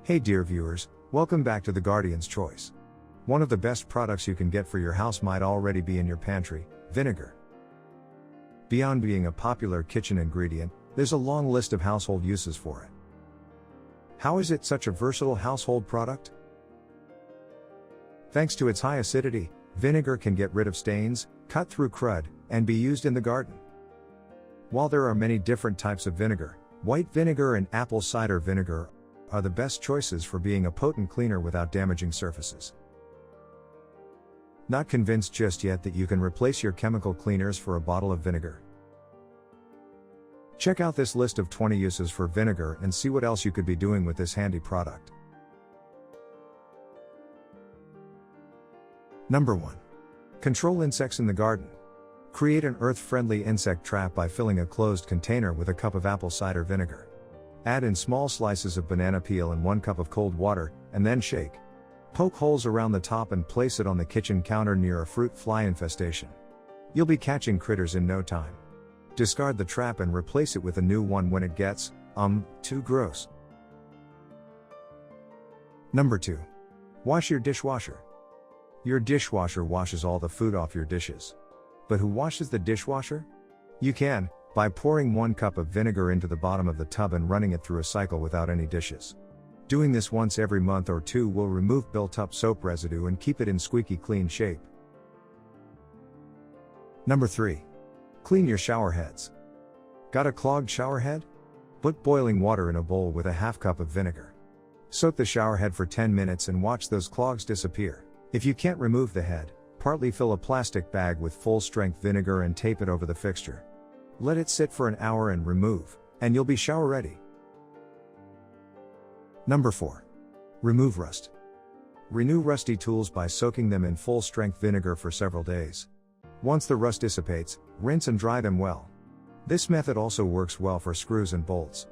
Hey dear viewers, welcome back to The Guardian's Choice. One of the best products you can get for your house might already be in your pantry, vinegar. Beyond being a popular kitchen ingredient, there's a long list of household uses for it. How is it such a versatile household product? Thanks to its high acidity, vinegar can get rid of stains, cut through crud, and be used in the garden. While there are many different types of vinegar, white vinegar and apple cider vinegar are the best choices for being a potent cleaner without damaging surfaces. Not convinced just yet that you can replace your chemical cleaners for a bottle of vinegar? Check out this list of 20 uses for vinegar and see what else you could be doing with this handy product. Number 1. Control insects in the garden. Create an earth-friendly insect trap by filling a closed container with a cup of apple cider vinegar. Add in small slices of banana peel and 1 cup of cold water, and then shake. Poke holes around the top and place it on the kitchen counter near a fruit fly infestation. You'll be catching critters in no time. Discard the trap and replace it with a new one when it gets, too gross. Number 2. Wash your dishwasher. Your dishwasher washes all the food off your dishes. But who washes the dishwasher? You can, by pouring 1 cup of vinegar into the bottom of the tub and running it through a cycle without any dishes. Doing this once every month or 2 will remove built-up soap residue and keep it in squeaky clean shape. Number 3. Clean your shower heads. Got a clogged shower head? Put boiling water in a bowl with a half cup of vinegar. Soak the shower head for 10 minutes and watch those clogs disappear. If you can't remove the head, partly fill a plastic bag with full-strength vinegar and tape it over the fixture. Let it sit for an hour and remove, and you'll be shower ready. Number 4. Remove rust. Renew rusty tools by soaking them in full-strength vinegar for several days. Once the rust dissipates, rinse and dry them well. This method also works well for screws and bolts.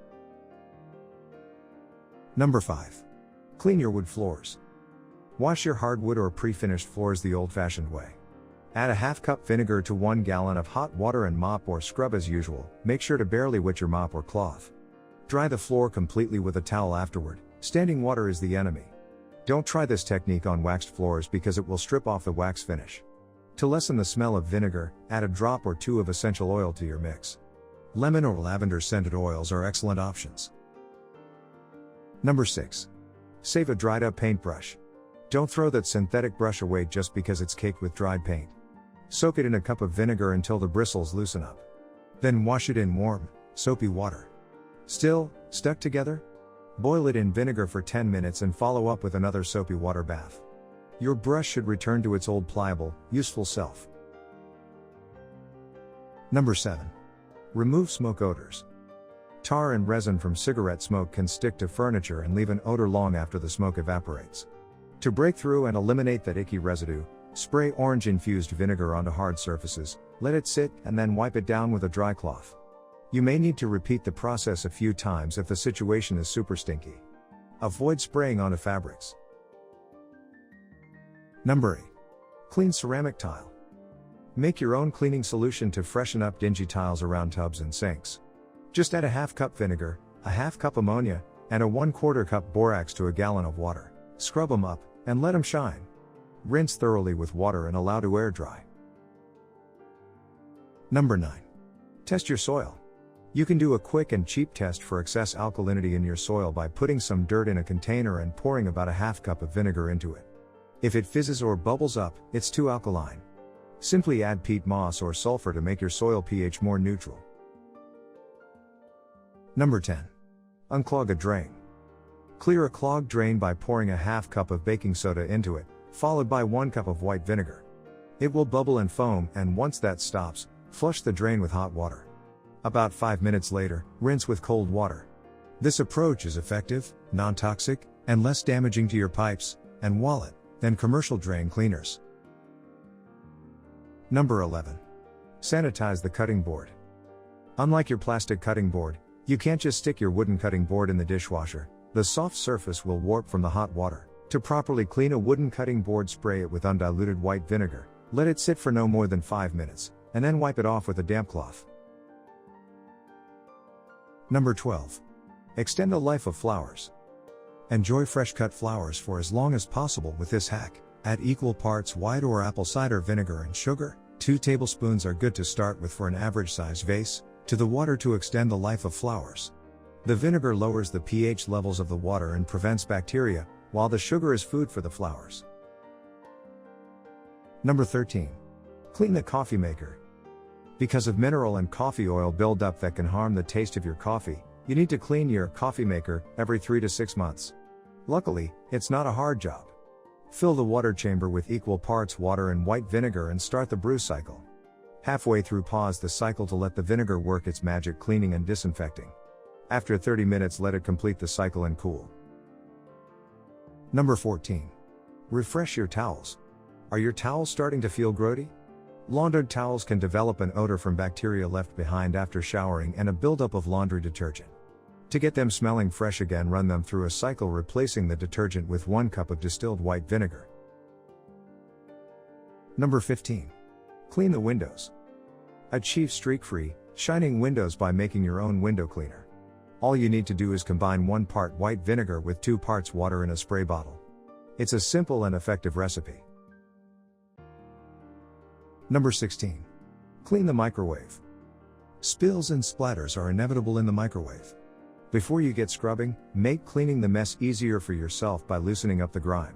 Number 5. Clean your wood floors. Wash your hardwood or pre-finished floors the old-fashioned way. Add a half cup vinegar to 1 gallon of hot water and mop or scrub as usual. Make sure to barely wet your mop or cloth. Dry the floor completely with a towel afterward. Standing water is the enemy. Don't try this technique on waxed floors because it will strip off the wax finish. To lessen the smell of vinegar, add a drop or 2 of essential oil to your mix. Lemon or lavender scented oils are excellent options. Number 6. Save a dried up paintbrush. Don't throw that synthetic brush away just because it's caked with dried paint. Soak it in a cup of vinegar until the bristles loosen up. Then wash it in warm, soapy water. Still, stuck together? Boil it in vinegar for 10 minutes and follow up with another soapy water bath. Your brush should return to its old pliable, useful self. Number 7. Remove smoke odors. Tar and resin from cigarette smoke can stick to furniture and leave an odor long after the smoke evaporates. To break through and eliminate that icky residue, spray orange-infused vinegar onto hard surfaces, let it sit, and then wipe it down with a dry cloth. You may need to repeat the process a few times if the situation is super stinky. Avoid spraying onto fabrics. Number 8. Clean ceramic tile. Make your own cleaning solution to freshen up dingy tiles around tubs and sinks. Just add a half cup vinegar, a half cup ammonia, and a 1/4 cup borax to a gallon of water. Scrub them up, and let them shine. Rinse thoroughly with water and allow to air dry. Number 9. Test your soil. You can do a quick and cheap test for excess alkalinity in your soil by putting some dirt in a container and pouring about a half cup of vinegar into it. If it fizzes or bubbles up, it's too alkaline. Simply add peat moss or sulfur to make your soil pH more neutral. Number 10. Unclog a drain. Clear a clogged drain by pouring a half cup of baking soda into it, followed by 1 cup of white vinegar. It will bubble and foam, and once that stops, flush the drain with hot water. About 5 minutes later, rinse with cold water. This approach is effective, non-toxic, and less damaging to your pipes and wallet than commercial drain cleaners. Number 11. Sanitize the cutting board. Unlike your plastic cutting board, you can't just stick your wooden cutting board in the dishwasher. The soft surface will warp from the hot water. To properly clean a wooden cutting board, spray it with undiluted white vinegar, let it sit for no more than 5 minutes, and then wipe it off with a damp cloth. Number 12. Extend the life of flowers. Enjoy fresh cut flowers for as long as possible with this hack. Add equal parts white or apple cider vinegar and sugar. 2 tablespoons are good to start with for an average sized vase, to the water to extend the life of flowers. The vinegar lowers the pH levels of the water and prevents bacteria, while the sugar is food for the flowers. Number 13. Clean the coffee maker. Because of mineral and coffee oil buildup that can harm the taste of your coffee, you need to clean your coffee maker every 3 to 6 months. Luckily, it's not a hard job. Fill the water chamber with equal parts water and white vinegar and start the brew cycle. Halfway through, pause the cycle to let the vinegar work its magic cleaning and disinfecting. After 30 minutes, let it complete the cycle and cool. Number 14. Refresh your towels. Are your towels starting to feel grody? Laundered towels can develop an odor from bacteria left behind after showering and a buildup of laundry detergent. To get them smelling fresh again, run them through a cycle, replacing the detergent with 1 cup of distilled white vinegar. Number 15. Clean the windows. Achieve streak-free, shining windows by making your own window cleaner. All you need to do is combine 1 part white vinegar with 2 parts water in a spray bottle. It's a simple and effective recipe. Number 16. Clean the microwave. Spills and splatters are inevitable in the microwave. Before you get scrubbing, make cleaning the mess easier for yourself by loosening up the grime.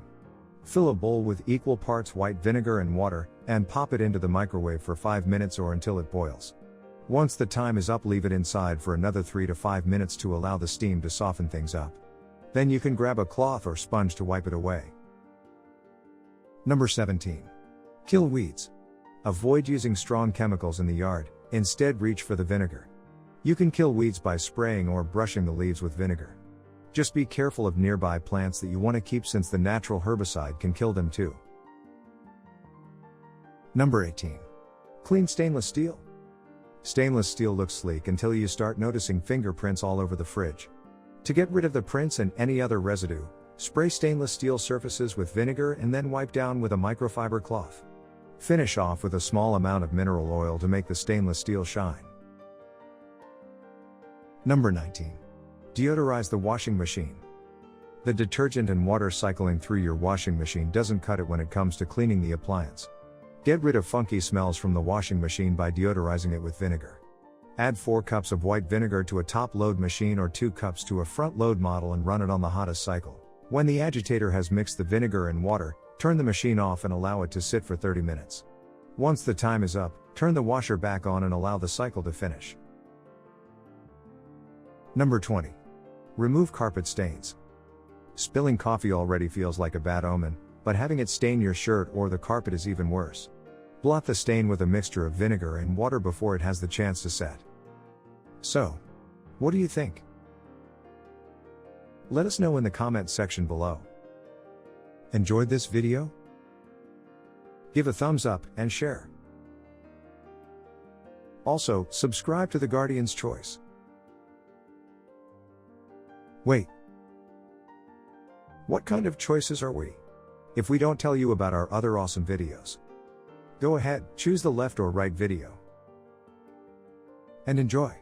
Fill a bowl with equal parts white vinegar and water, and pop it into the microwave for 5 minutes or until it boils. Once the time is up, leave it inside for another 3 to 5 minutes to allow the steam to soften things up. Then you can grab a cloth or sponge to wipe it away. Number 17. Kill weeds. Avoid using strong chemicals in the yard, instead reach for the vinegar. You can kill weeds by spraying or brushing the leaves with vinegar. Just be careful of nearby plants that you want to keep, since the natural herbicide can kill them too. Number 18. Clean stainless steel. Stainless steel looks sleek until you start noticing fingerprints all over the fridge. To get rid of the prints and any other residue, spray stainless steel surfaces with vinegar and then wipe down with a microfiber cloth. Finish off with a small amount of mineral oil to make the stainless steel shine. Number 19. Deodorize the washing machine. The detergent and water cycling through your washing machine doesn't cut it when it comes to cleaning the appliance. Get rid of funky smells from the washing machine by deodorizing it with vinegar. Add 4 cups of white vinegar to a top-load machine or 2 cups to a front-load model and run it on the hottest cycle. When the agitator has mixed the vinegar and water, turn the machine off and allow it to sit for 30 minutes. Once the time is up, turn the washer back on and allow the cycle to finish. Number 20. Remove carpet stains. Spilling coffee already feels like a bad omen, but having it stain your shirt or the carpet is even worse. Blot the stain with a mixture of vinegar and water before it has the chance to set. So, what do you think? Let us know in the comment section below. Enjoyed this video? Give a thumbs up and share. Also, subscribe to the Guardian's Choice. Wait. What kind of choices are we? If we don't tell you about our other awesome videos. Go ahead, choose the left or right video. And enjoy.